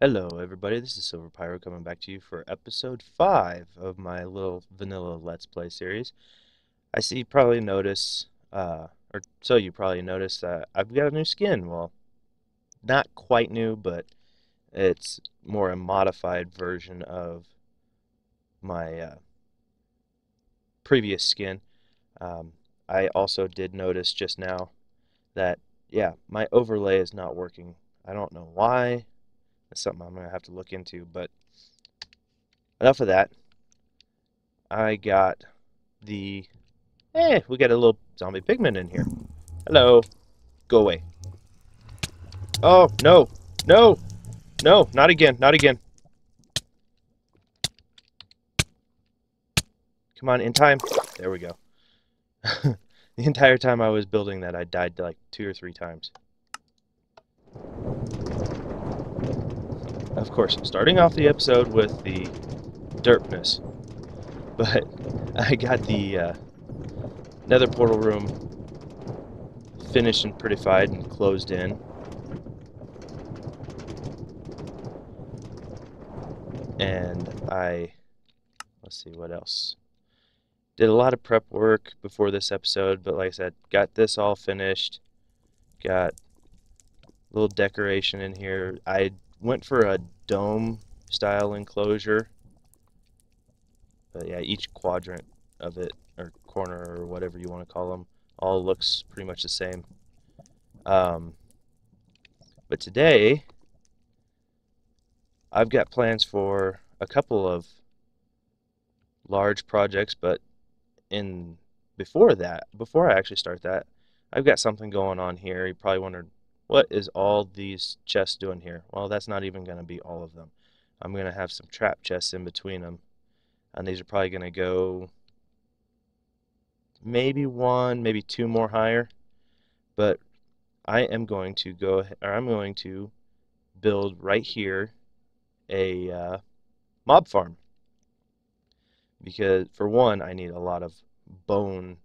Hello everybody, this is Silver Pyro coming back to you for episode 5 of my little vanilla Let's Play series. I see you probably notice, or so you probably noticed that I've got a new skin. Well, not quite new, but it's more a modified version of my previous skin. Um, I also did notice just now that, yeah, my overlay is not working. I don't know why. It's something I'm going to have to look into, but enough of that. I got the... Hey, we got a little zombie pigman in here. Hello. Go away. Oh, no. No. No, not again. Not again. Come on, in time. There we go. The entire time I was building that, I died like 2 or 3 times. Of course, starting off the episode with the derpness. But I got the nether portal room finished and prettified and closed in. And let's see what else. Did a lot of prep work before this episode, but like I said, got this all finished. Got a little decoration in here. I went for a dome style enclosure. But yeah, each quadrant of it, or corner, or whatever you want to call them, all looks pretty much the same. But today, I've got plans for a couple of large projects, but before I actually start that, I've got something going on here. You probably wondered, what is all these chests doing here? Well, that's not even going to be all of them. I'm going to have some trap chests in between them, and these are probably going to go maybe one, maybe two more higher. But I am going to go ahead, or I'm going to build right here a mob farm, because for one, I need a lot of bone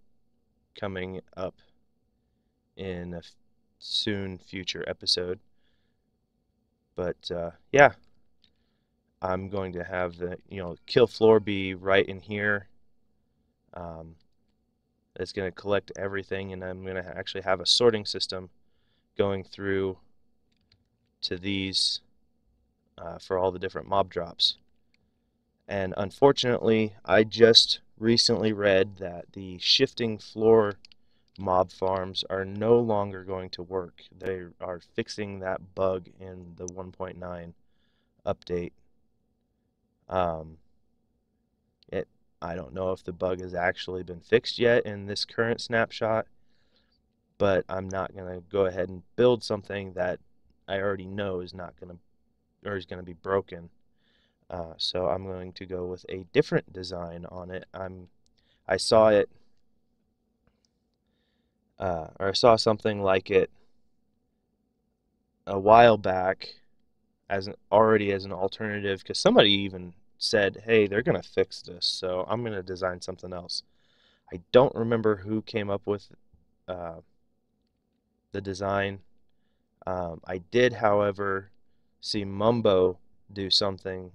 coming up in a soon future episode. But yeah, I'm going to have the kill floor be right in here. It's going to collect everything, and I'm going to actually have a sorting system going through to these for all the different mob drops. And unfortunately, I just recently read that the shifting floor mob farms are no longer going to work. They are fixing that bug in the 1.9 update. Um, I don't know if the bug has actually been fixed yet in this current snapshot, but I'm not going to go ahead and build something that I already know is not going to, or is going to be broken. So I'm going to go with a different design on it. I saw it, or I saw something like it a while back already as an alternative, because somebody even said, hey, they're going to fix this, so I'm going to design something else. I don't remember who came up with uh, the design. I did, however, see Mumbo do something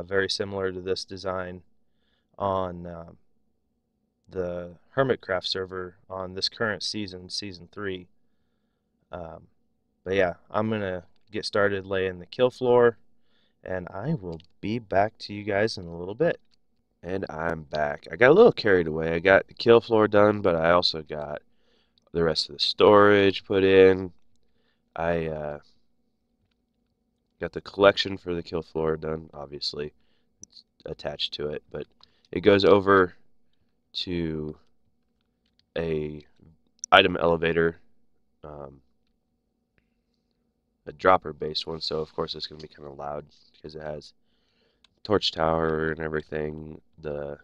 very similar to this design on the Hermitcraft server on this current season, Season 3. Um, but yeah, I'm going to get started laying the kill floor, and I will be back to you guys in a little bit. And I'm back. I got a little carried away. I got the kill floor done, but I also got the rest of the storage put in. I got the collection for the kill floor done, obviously. It's attached to it, but it goes over to a item elevator, um, a dropper based one, so of course it's going to be kind of loud because it has torch tower and everything, the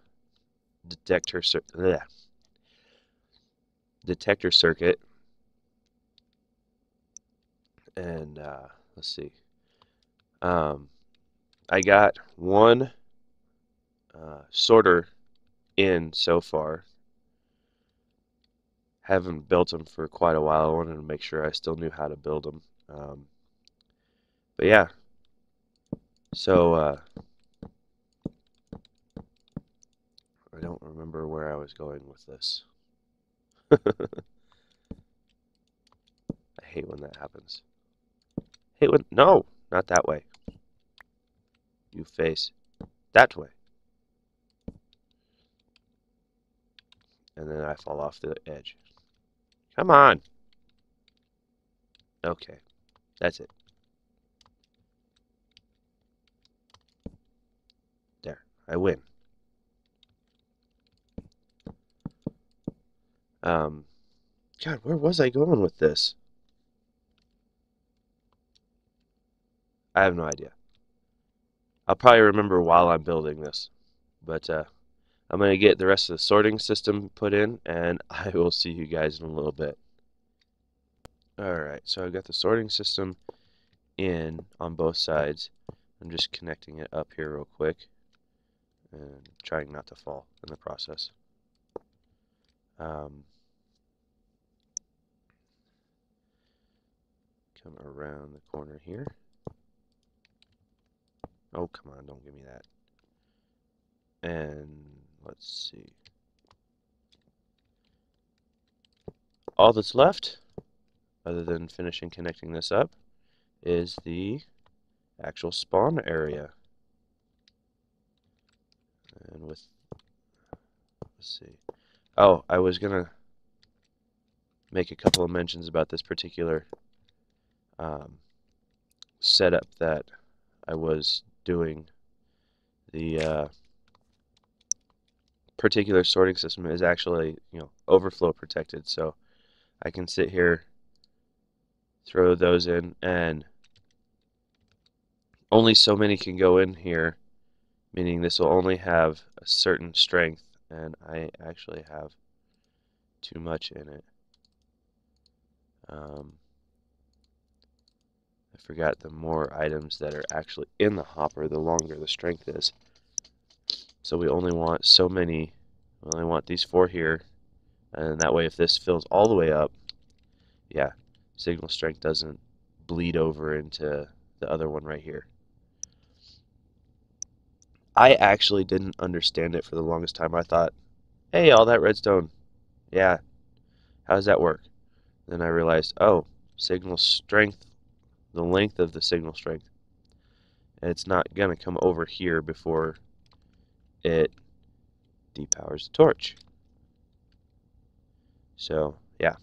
detector circuit, and let's see. I got one sorter in so far. Haven't built them for quite a while. I wanted to make sure I still knew how to build them. But yeah, So, I don't remember where I was going with this. I hate when that happens. Hate when... No! Not that way. You face that way. And then I fall off the edge. Come on! Okay. That's it. There. I win. God, where was I going with this? I have no idea. I'll probably remember while I'm building this. But, I'm going to get the rest of the sorting system put in, and I will see you guys in a little bit. Alright, so I've got the sorting system in on both sides. I'm just connecting it up here real quick and trying not to fall in the process. Come around the corner here. Oh, come on, don't give me that. And let's see. All that's left, other than finishing connecting this up, is the actual spawn area. And with, let's see. Oh, I was gonna make a couple of mentions about this particular setup that I was doing. The particular sorting system is actually, overflow protected, so I can sit here, throw those in, and only so many can go in here, meaning this will only have a certain strength, and I actually have too much in it. I forgot the more items that are actually in the hopper, the longer the strength is. So we only want so many. We only want these 4 here, and that way if this fills all the way up, yeah, signal strength doesn't bleed over into the other one right here. I actually didn't understand it for the longest time. I thought, hey, all that redstone, yeah, how does that work? Then I realized, oh, signal strength, the length of the signal strength. And it's not going to come over here before it depowers the torch. So, yeah.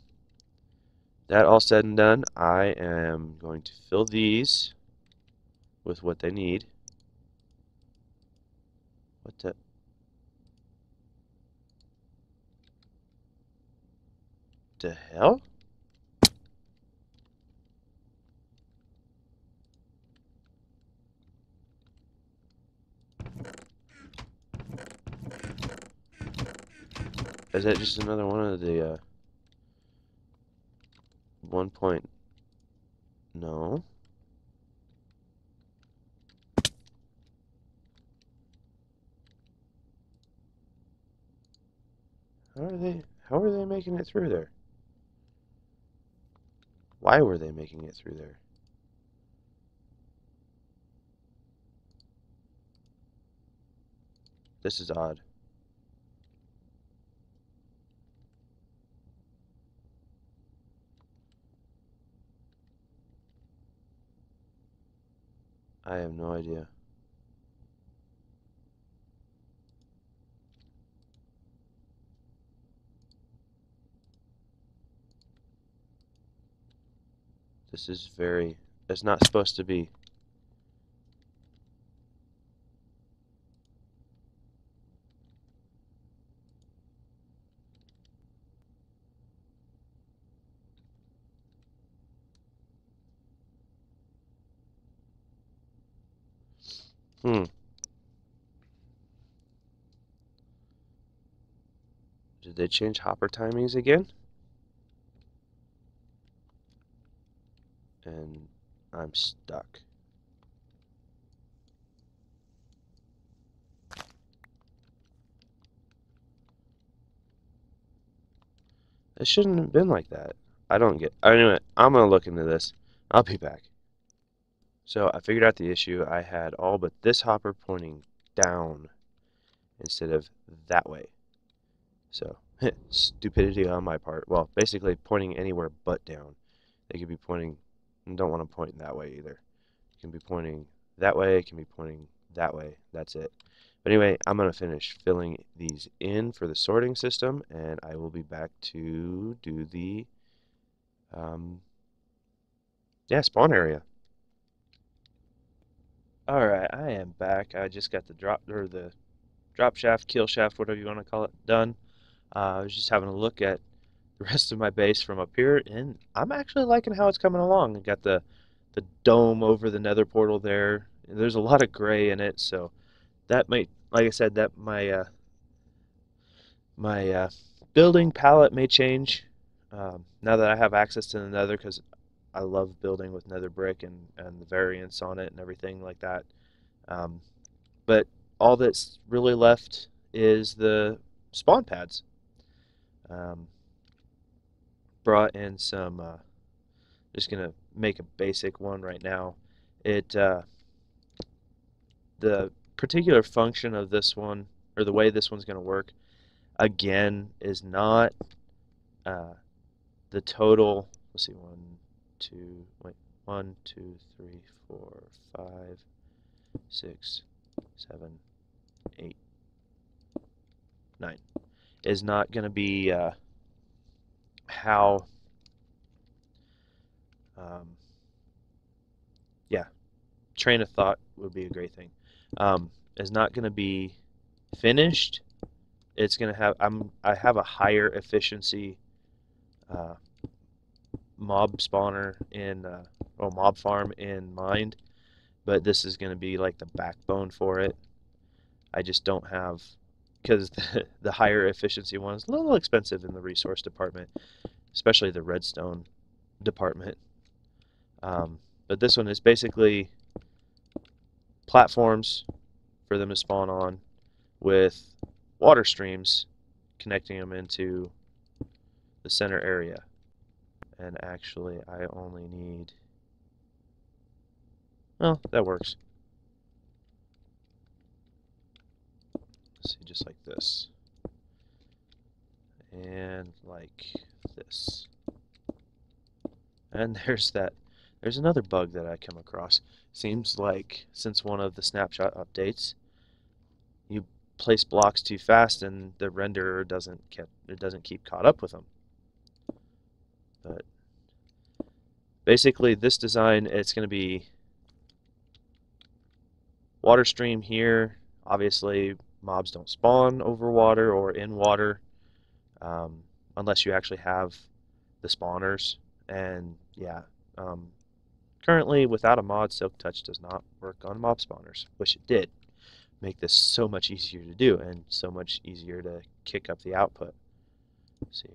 That all said and done, I am going to fill these with what they need. What the hell? Is that just another one of the 1 point? No. How are they making it through there? Why were they making it through there? This is odd. I have no idea. This is very... It's not supposed to be. Hmm. Did they change hopper timings again? And I'm stuck. It shouldn't have been like that. I don't get... Anyway, I'm going to look into this. I'll be back. So I figured out the issue. I had all but this hopper pointing down instead of that way. So stupidity on my part. Well, basically pointing anywhere but down. They could be pointing, don't want to point that way either. It can be pointing that way, it can be pointing that way. That's it. But anyway, I'm going to finish filling these in for the sorting system, and I will be back to do the spawn area. Alright, I am back. I just got the drop shaft, kill shaft, whatever you want to call it, done. I was just having a look at the rest of my base from up here, and I'm actually liking how it's coming along. I got the dome over the nether portal there. There's a lot of gray in it, so that might, like I said, that my building palette may change now that I have access to the nether, because I love building with nether brick and the variants on it and everything like that. Um, but all that's really left is the spawn pads. Um, brought in some, just gonna make a basic one right now. It The particular function of this one, or the way this one's gonna work, again, is not uh, the total. Let's see, 1, 2, 3, 4, 5, 6, 7, 8, 9 is not going to be how, um, yeah, train of thought would be a great thing. Is not going to be finished. It's going to have, I have a higher efficiency uh, mob spawner in, or mob farm in mind, but this is going to be like the backbone for it. I just don't have, because the higher efficiency one is a little expensive in the resource department, especially the redstone department. But this one is basically platforms for them to spawn on with water streams connecting them into the center area. And actually, I only need, well, that works. Let's see, just like this. And like this. And there's another bug that I come across. Seems like since one of the snapshot updates, you place blocks too fast and the renderer doesn't keep caught up with them. But basically this design, it's going to be water stream here. Obviously mobs don't spawn over water or in water unless you actually have the spawners. And yeah, currently without a mod, Silk Touch does not work on mob spawners. Wish it did. Make this so much easier to do and so much easier to kick up the output. Let's see.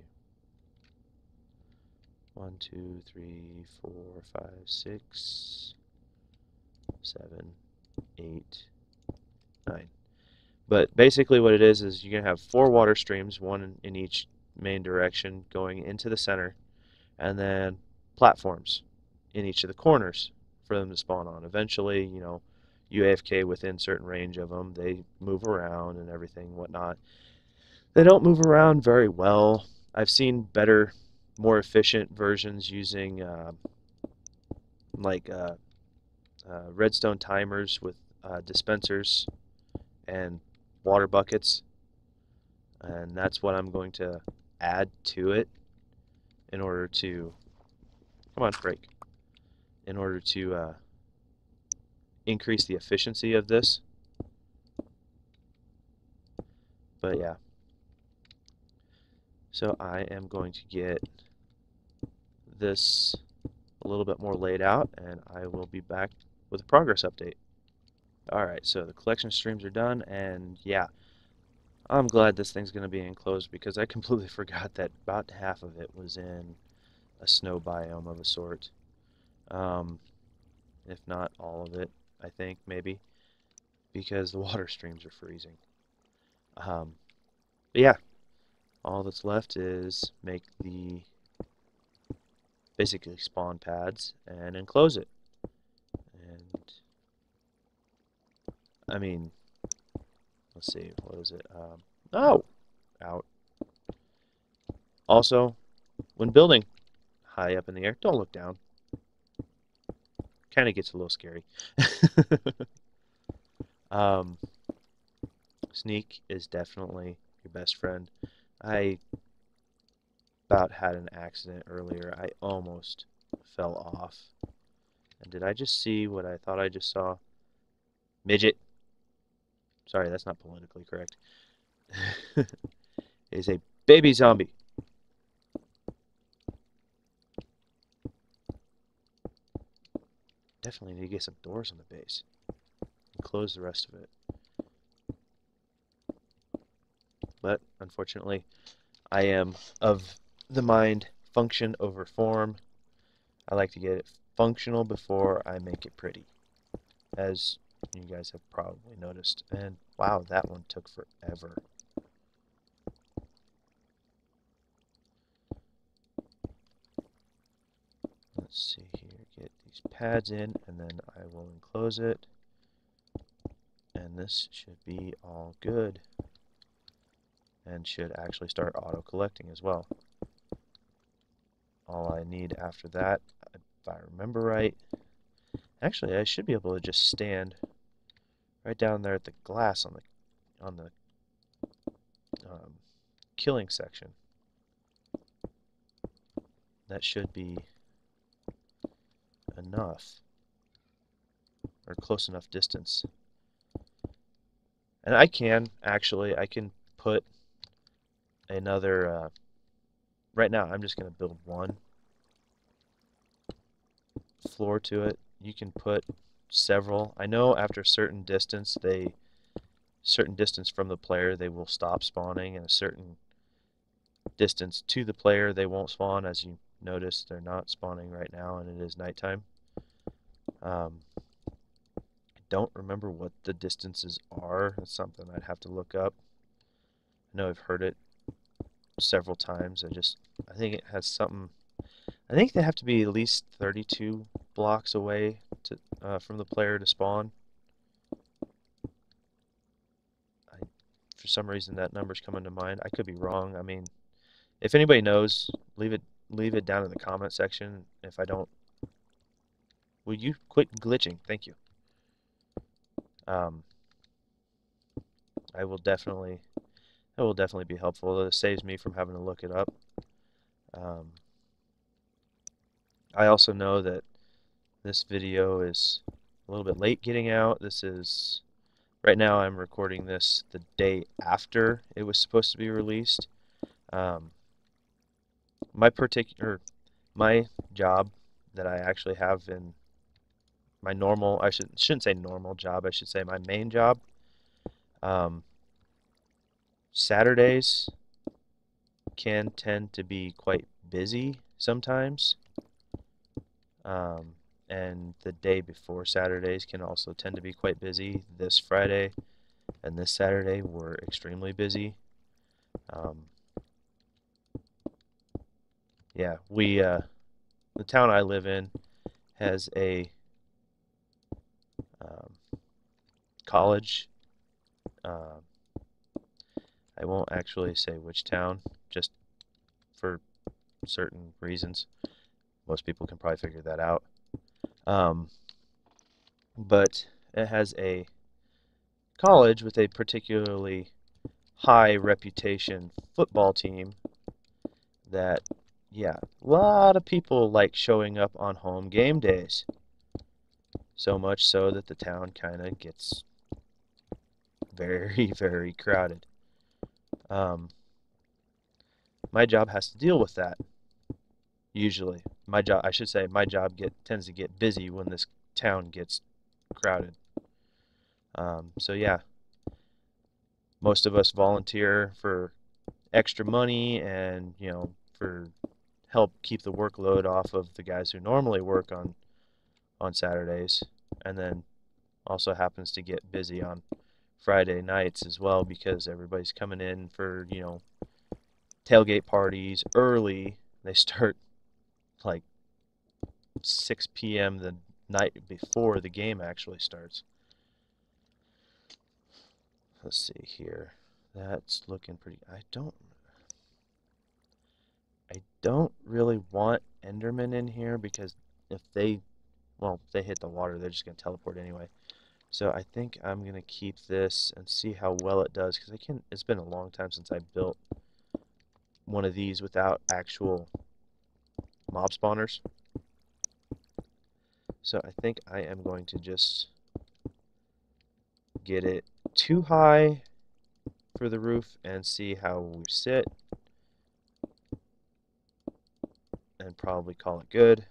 1, 2, 3, 4, 5, 6, 7, 8, 9. But basically what it is you're going to have 4 water streams, one in each main direction going into the center, and then platforms in each of the corners for them to spawn on. Eventually, you AFK within certain range of them, they move around and everything, whatnot. They don't move around very well. I've seen better, more efficient versions using like redstone timers with dispensers and water buckets, and that's what I'm going to add to it in order to, come on, break, in order to increase the efficiency of this. But yeah, so I am going to get this a little bit more laid out, and I will be back with a progress update. Alright, so the collection streams are done, and yeah, I'm glad this thing's going to be enclosed because I completely forgot that about half of it was in a snow biome of a sort. If not all of it, I think, maybe, because the water streams are freezing. But yeah, all that's left is make the basically spawn pads and enclose it. And I mean, let's see, what is it? Oh, out. Also, when building high up in the air, don't look down. Kind of gets a little scary. um, Sneak is definitely your best friend. I about had an accident earlier. I almost fell off. And did I just see what I thought I just saw? Midget. Sorry, that's not politically correct. Is a baby zombie. Definitely need to get some doors on the base and close the rest of it. But unfortunately, I am of the mind function over form. I like to get it functional before I make it pretty, as you guys have probably noticed. And wow, that one took forever. Let's see here, get these pads in, and then I will enclose it. And this should be all good. And should actually start auto-collecting as well. All I need after that, if I remember right, actually I should be able to just stand right down there at the glass on the killing section. That should be enough, or close enough distance. And I can put another, right now I'm just going to build one floor to it. You can put several. I know after a certain distance from the player they will stop spawning, and a certain distance to the player they won't spawn. As you notice, they're not spawning right now, and it is nighttime. I don't remember what the distances are. That's something I'd have to look up. I know I've heard it several times. I think it has something. I think they have to be at least 32 blocks away from the player to spawn. For some reason, that number's coming to mind. I could be wrong. I mean, if anybody knows, leave it down in the comment section. If I don't, will you quit glitching? Thank you. I will definitely. That will definitely be helpful. It saves me from having to look it up. I also know that this video is a little bit late getting out. Right now I'm recording this the day after it was supposed to be released. My job that I actually have in my normal, I shouldn't say normal job, I should say my main job. Saturdays can tend to be quite busy sometimes. And the day before Saturdays can also tend to be quite busy. This Friday and this Saturday were extremely busy. Yeah, the town I live in has a college. I won't actually say which town, just for certain reasons. Most people can probably figure that out. But it has a college with a particularly high reputation football team that, yeah, a lot of people like showing up on home game days. So much so that the town kind of gets very, very crowded. My job has to deal with that. Usually, my job tends to get busy when this town gets crowded. So yeah, most of us volunteer for extra money and for help keep the workload off of the guys who normally work on Saturdays, and then also happens to get busy on Friday nights as well because everybody's coming in for tailgate parties early. They start like 6 p.m. the night before the game actually starts. let's see here. That's looking pretty. I don't really want Enderman in here because if they, well, if they hit the water, they're just going to teleport anyway. So I think I'm going to keep this and see how well it does, because it's been a long time since I built one of these without actual mob spawners. So I think I am going to just get it too high for the roof and see how we sit, and probably call it good.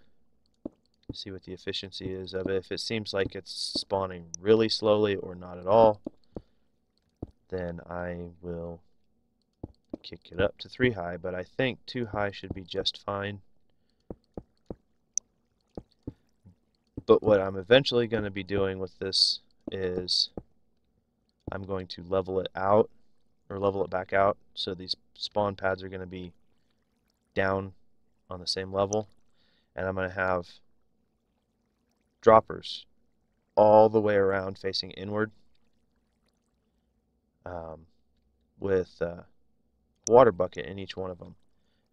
See what the efficiency is of it. If it seems like it's spawning really slowly or not at all, then I will kick it up to 3 high, but I think 2 high should be just fine. But what I'm eventually going to be doing with this is I'm going to level it out, or level it back out, so these spawn pads are going to be down on the same level, and I'm going to have droppers all the way around facing inward, with a water bucket in each one of them,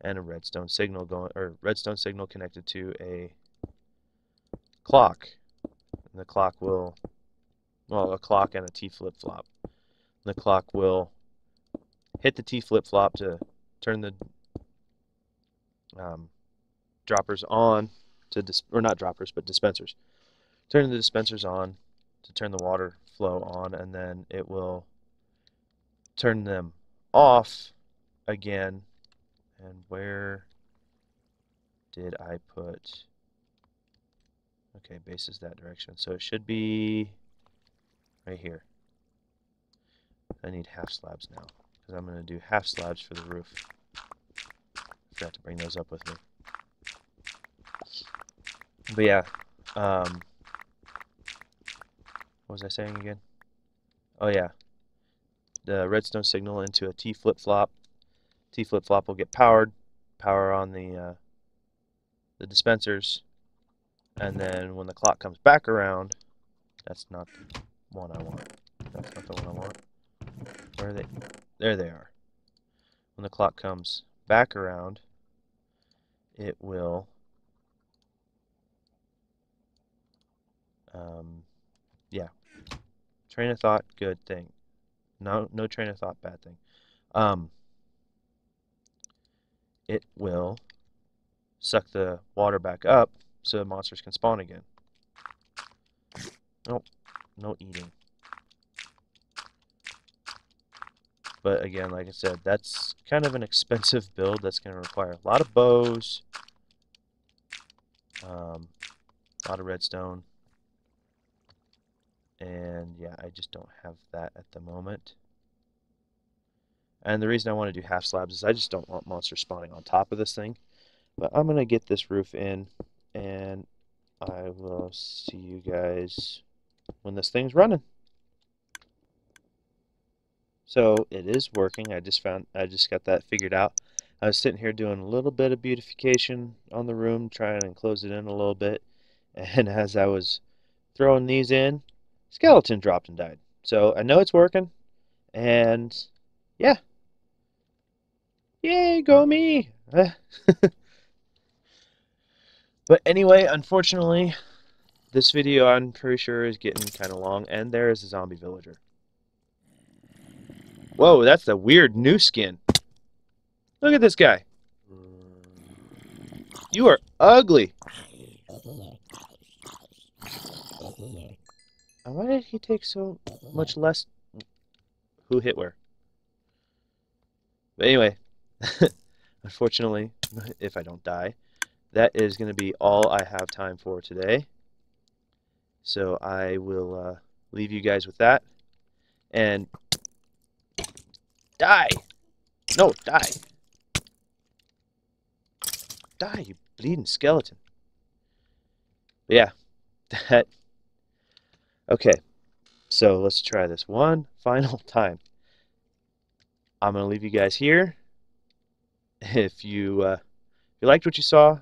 and a redstone signal connected to a clock. And the clock will, well, a clock and a T flip-flop. The clock will hit the T flip-flop to turn the droppers on to or not droppers, but dispensers. Turn the dispensers on to turn the water flow on, and then it will turn them off again. And where did I put? Okay, base is that direction, so it should be right here. I need half slabs now, because I'm going to do half slabs for the roof. Forgot to bring those up with me. But yeah, what was I saying again? Oh yeah, the redstone signal into a T flip-flop. T flip-flop will get power on the dispensers, and then when the clock comes back around, that's not the one I want. That's not the one I want. Where are they? There they are. When the clock comes back around, it will yeah. Train of thought, good thing. No train of thought, bad thing. It will suck the water back up so the monsters can spawn again. Nope, no eating. But again, like I said, that's kind of an expensive build. That's going to require a lot of bows, a lot of redstone, and yeah, I just don't have that at the moment. And the reason I want to do half slabs is I just don't want monsters spawning on top of this thing. But I'm going to get this roof in, and I will see you guys when this thing's running. So it is working. I just got that figured out. I was sitting here doing a little bit of beautification on the room, trying to enclose it in a little bit. And as I was throwing these in, skeleton dropped and died. So I know it's working. And yeah. Yay, go me! But anyway, unfortunately, this video I'm pretty sure is getting kind of long. And there is a zombie villager. Whoa, that's a weird new skin. Look at this guy. You are ugly. Why did he take so much less? Who hit where? But anyway, unfortunately, if I don't die, that is going to be all I have time for today. So I will leave you guys with that. And die! No, die! Die, you bleeding skeleton. But yeah, that... Okay, so let's try this one final time. I'm going to leave you guys here. If you liked what you saw,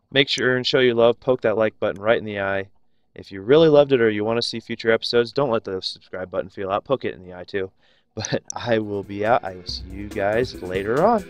make sure and show your love. Poke that like button right in the eye. If you really loved it or you want to see future episodes, don't let the subscribe button feel out. Poke it in the eye too. But I will be out. I will see you guys later on.